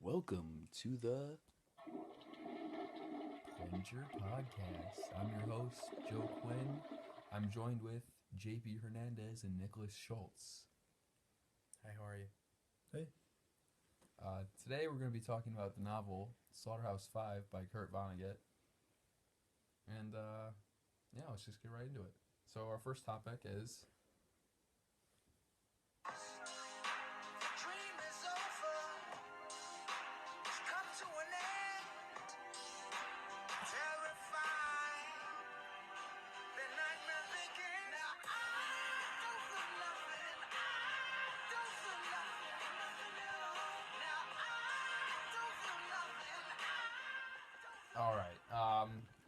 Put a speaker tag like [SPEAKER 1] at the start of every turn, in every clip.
[SPEAKER 1] Welcome to the Plunger Podcast. I'm your host, Joe Quinn. I'm joined with JP Hernandez and Nicholas Schultz.
[SPEAKER 2] Hi, how are you?
[SPEAKER 3] Hey.
[SPEAKER 1] Today we're going to be talking about the novel Slaughterhouse 5 by Kurt Vonnegut. And let's just get right into it. So our first topic is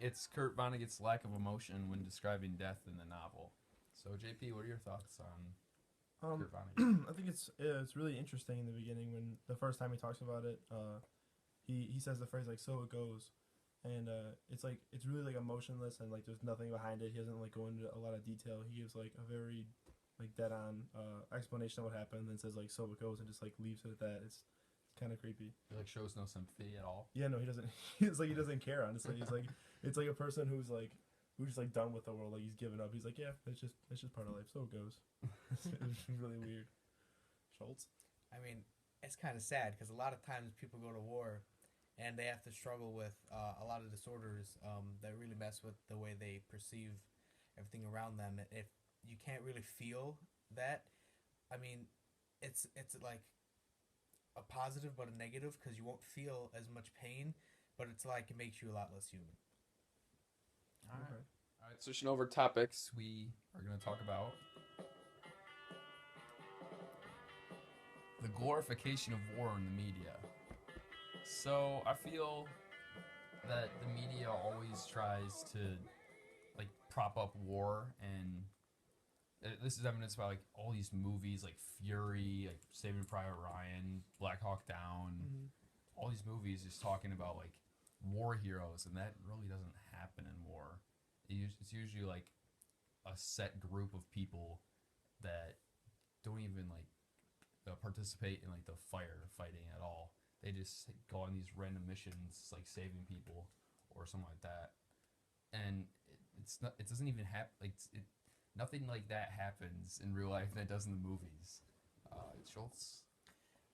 [SPEAKER 1] it's Kurt Vonnegut's lack of emotion when describing death in the novel. So, JP, what are your thoughts on Kurt Vonnegut?
[SPEAKER 3] I think it's really interesting in the beginning when the first time he talks about it. He says the phrase like "so it goes," and it's really like emotionless and like there's nothing behind it. He doesn't like go into a lot of detail. He gives like a very like dead on explanation of what happened, and then says like "so it goes" and just like leaves it at that. It's kind of creepy.
[SPEAKER 1] He like shows no sympathy at all.
[SPEAKER 3] Yeah, no, he doesn't. It's like he doesn't care. Honestly, he's like it's like a person who's just like done with the world. Like he's given up. He's like, yeah, it's just part of life. So it goes. It's really weird. Schultz.
[SPEAKER 2] I mean, it's kind of sad because a lot of times people go to war and they have to struggle with a lot of disorders that really mess with the way they perceive everything around them. If you can't really feel that, I mean, it's like a positive but a negative because you won't feel as much pain, but it's like it makes you a lot less human.
[SPEAKER 1] All right, switching over topics, we are going to talk about the glorification of war in the media. So I feel that the media always tries to like prop up war, and this is evidenced by like all these movies like Fury, like Saving Private Ryan, Black Hawk Down. All these movies just talking about like war heroes, and that really doesn't happen in war. It's usually like a set group of people that don't even like participate in like the firefighting at all. They just go on these random missions, like saving people or something like that. And it's not. It doesn't even happen. Nothing like that happens in real life that does in the movies. Schultz.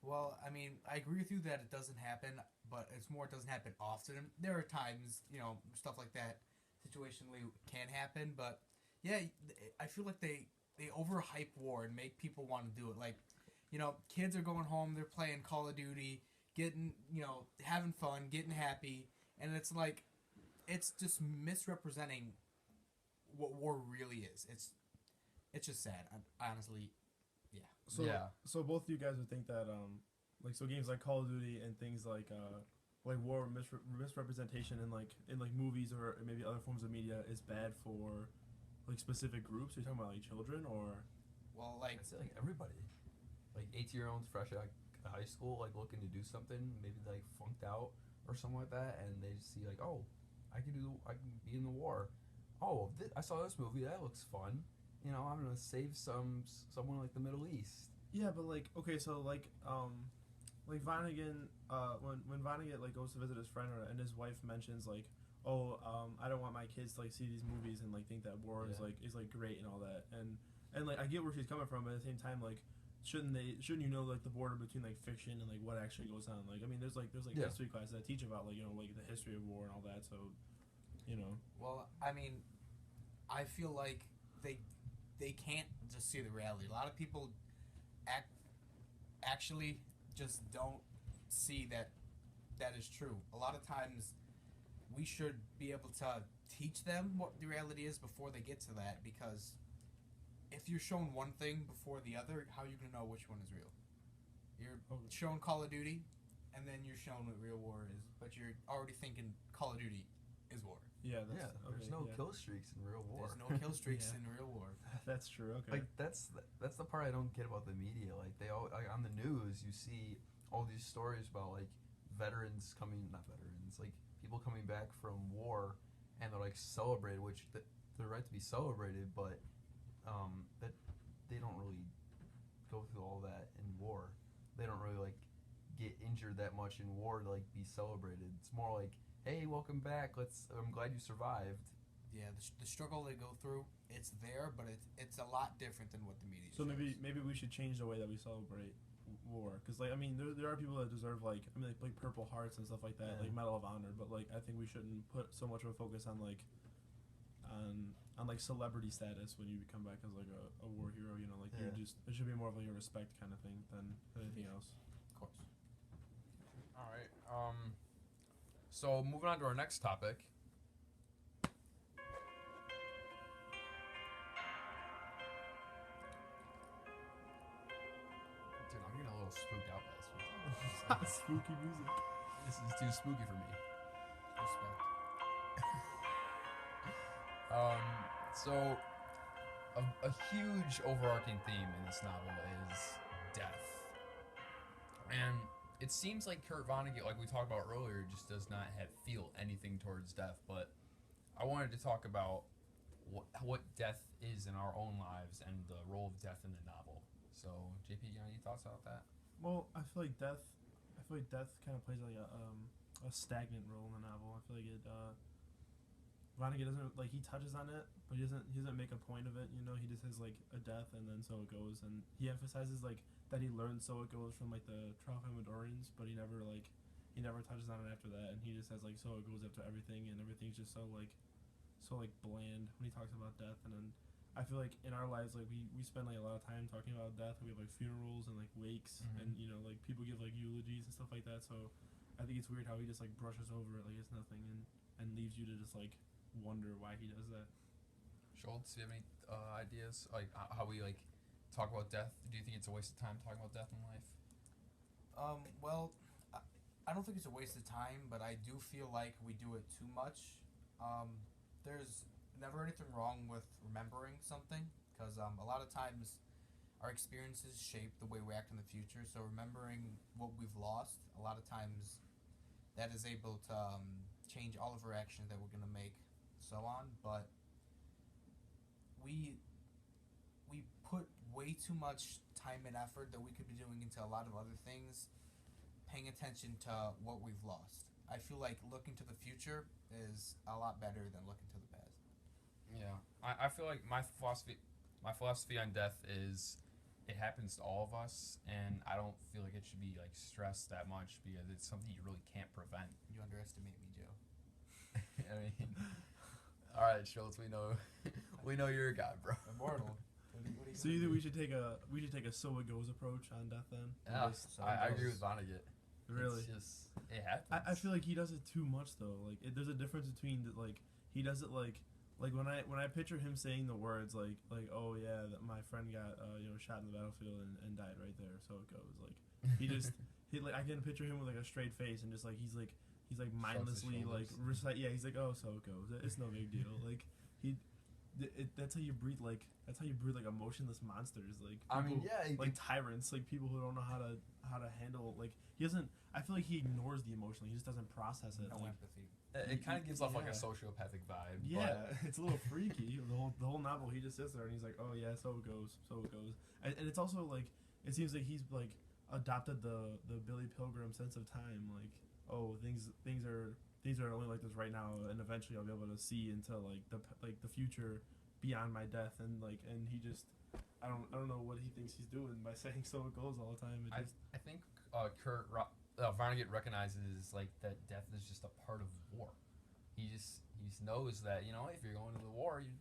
[SPEAKER 2] Well, I mean, I agree with you that it doesn't happen, but it's more it doesn't happen often. There are times, stuff like that situationally can happen, but yeah, I feel like they overhype war and make people want to do it. Like, kids are going home, they're playing Call of Duty, getting, having fun, getting happy, and it's like, it's just misrepresenting what war really is. It's just sad, honestly. Yeah.
[SPEAKER 3] So both of you guys would think that so games like Call of Duty and things like war misrepresentation in movies or maybe other forms of media is bad for like specific groups. Are you talking about like children or?
[SPEAKER 2] Well, like
[SPEAKER 1] I'd say like everybody, like 18-year-olds fresh out of high school, like looking to do something, maybe they like flunked out or something like that, and they just see like, oh, I can be in the war. Oh, I saw this movie, that looks fun. I'm gonna save someone like the Middle East.
[SPEAKER 3] Yeah, but like okay, so like Vonnegut, when Vonnegut like goes to visit his friend and his wife mentions like, oh, I don't want my kids to like see these movies and like think that war is like great and all that, and like I get where she's coming from, but at the same time like shouldn't you know like the border between like fiction and like what actually goes on? Like I mean there's history classes that teach about like like the history of war and all that, so
[SPEAKER 2] Well, I mean, I feel like they can't just see the reality. A lot of people actually just don't see that is true. A lot of times we should be able to teach them what the reality is before they get to that, because if you're shown one thing before the other, how are you going to know which one is real? You're shown Call of Duty, and then you're shown what real war is, but you're already thinking Call of Duty is war.
[SPEAKER 3] Yeah,
[SPEAKER 1] there's no kill streaks in real war.
[SPEAKER 2] There's no kill streaks in real war.
[SPEAKER 3] That's true. Okay.
[SPEAKER 1] Like that's the part I don't get about the media. Like they all like, on the news, you see all these stories about like not veterans, like people coming back from war, and they're like celebrated, which they're right to be celebrated, but that they don't really go through all that in war. They don't really like get injured that much in war to like be celebrated. It's more like, hey, welcome back. I'm glad you survived.
[SPEAKER 2] Yeah, the struggle they go through, it's there, but it's a lot different than what the media.
[SPEAKER 3] So
[SPEAKER 2] shows.
[SPEAKER 3] maybe we should change the way that we celebrate war, because like I mean there are people that deserve like Purple Hearts and stuff like that, like Medal of Honor, but like I think we shouldn't put so much of a focus on like on like celebrity status when you come back as like a war hero. You know, like you just it should be more of like a respect kind of thing than anything else.
[SPEAKER 2] Of course.
[SPEAKER 1] All right. So moving on to our next topic. Dude, I'm getting a little spooked out by this one.
[SPEAKER 3] Spooky music.
[SPEAKER 1] This is too spooky for me.
[SPEAKER 2] Respect.
[SPEAKER 1] So a huge overarching theme in this novel is death. And it seems like Kurt Vonnegut, like we talked about earlier, just does not feel anything towards death. But I wanted to talk about what death is in our own lives and the role of death in the novel. So, JP, you got any thoughts about that?
[SPEAKER 3] Well, I feel like death kind of plays like a stagnant role in the novel. I feel like Vonnegut doesn't like he touches on it, but he doesn't make a point of it. You know, he just has like a death and then so it goes, and he emphasizes like that he learned so it goes from like the Trial of Midorians, but he never touches on it after that, and he just has like so it goes after everything, and everything's just so bland when he talks about death. And then I feel like in our lives, like we spend like a lot of time talking about death. We have like funerals and like wakes, and you know like people give like eulogies and stuff like that. So I think it's weird how he just like brushes over it like it's nothing, and leaves you to just like wonder why he does that.
[SPEAKER 1] Schultz, do you have any ideas like how we like talk about death? Do you think it's a waste of time talking about death in life?
[SPEAKER 2] Well, I don't think it's a waste of time, but I do feel like we do it too much. There's never anything wrong with remembering something, because a lot of times our experiences shape the way we act in the future. So remembering what we've lost, a lot of times that is able to change all of our actions that we're going to make, so on. But we put way too much time and effort that we could be doing into a lot of other things, paying attention to what we've lost. I feel like looking to the future is a lot better than looking to the past.
[SPEAKER 1] Yeah, I feel like my philosophy on death is it happens to all of us, and I don't feel like it should be like stressed that much because it's something you really can't prevent.
[SPEAKER 2] You underestimate me, Joe.
[SPEAKER 1] I mean, all right, Schultz, we know you're a guy, bro.
[SPEAKER 2] Immortal.
[SPEAKER 3] So either we should take a so it goes approach on death then.
[SPEAKER 1] Yeah, I agree with Vonnegut.
[SPEAKER 3] Really,
[SPEAKER 1] it's just it happens.
[SPEAKER 3] I feel like he does it too much though. Like there's a difference between like he does it like when I picture him saying the words like oh yeah that my friend got shot in the battlefield and died right there, so it goes, like he just I can picture him with like a straight face and just like he's mindlessly like recite, yeah, he's like, oh so it goes, it's no big deal. Like that's how you breed like emotionless monsters, like people,
[SPEAKER 1] I mean, yeah,
[SPEAKER 3] like tyrants, like people who don't know how to handle, like he doesn't, I feel like he ignores the emotion, he just doesn't process it.
[SPEAKER 2] No
[SPEAKER 3] like,
[SPEAKER 2] empathy.
[SPEAKER 1] It kind of gives off like a sociopathic vibe.
[SPEAKER 3] Yeah, it's a little freaky. The whole novel, he just sits there and he's like, oh yeah, so it goes. And it's also like, it seems like he's like adopted the Billy Pilgrim sense of time. Like, oh, things are only like this right now, and eventually I'll be able to see into like the future beyond my death. And he just, I don't know what he thinks he's doing by saying so it goes all the time.
[SPEAKER 1] I think Vonnegut recognizes like that death is just a part of war. He just knows that, if you're going to the war, you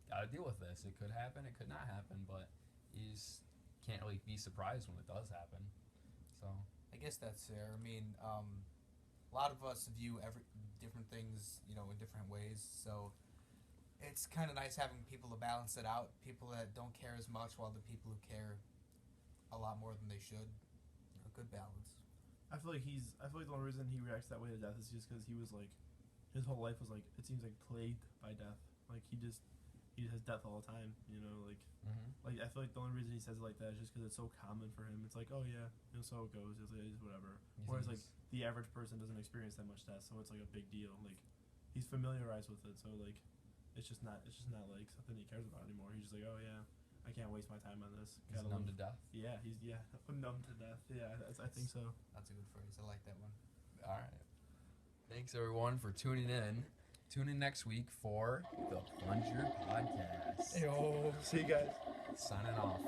[SPEAKER 1] gotta deal with this. It could happen, it could not happen, but you just can't really be surprised when it does happen. So
[SPEAKER 2] I guess that's fair. I mean, a lot of us view different things, in different ways. So it's kind of nice having people to balance it out. People that don't care as much, while the people who care a lot more than they should. A good balance.
[SPEAKER 3] I feel like the only reason he reacts that way to death is just because he was like, his whole life was like, it seems like plagued by death. Like he has death all the time, like like I feel like the only reason he says it like that is just because it's so common for him. It's like, oh yeah, so it goes, it's whatever. Whereas like the average person doesn't experience that much death, so it's like a big deal. Like he's familiarized with it, so like it's just not like something he cares about anymore. He's just like, oh yeah, I can't waste my time on this.
[SPEAKER 1] He's numb to death.
[SPEAKER 3] Yeah, he's numb to death. Yeah, I think so.
[SPEAKER 2] That's a good phrase. I like that one.
[SPEAKER 1] All right. Thanks everyone for tuning in. Tune in next week for the Plunger podcast.
[SPEAKER 3] Yo, see you guys.
[SPEAKER 1] Signing off.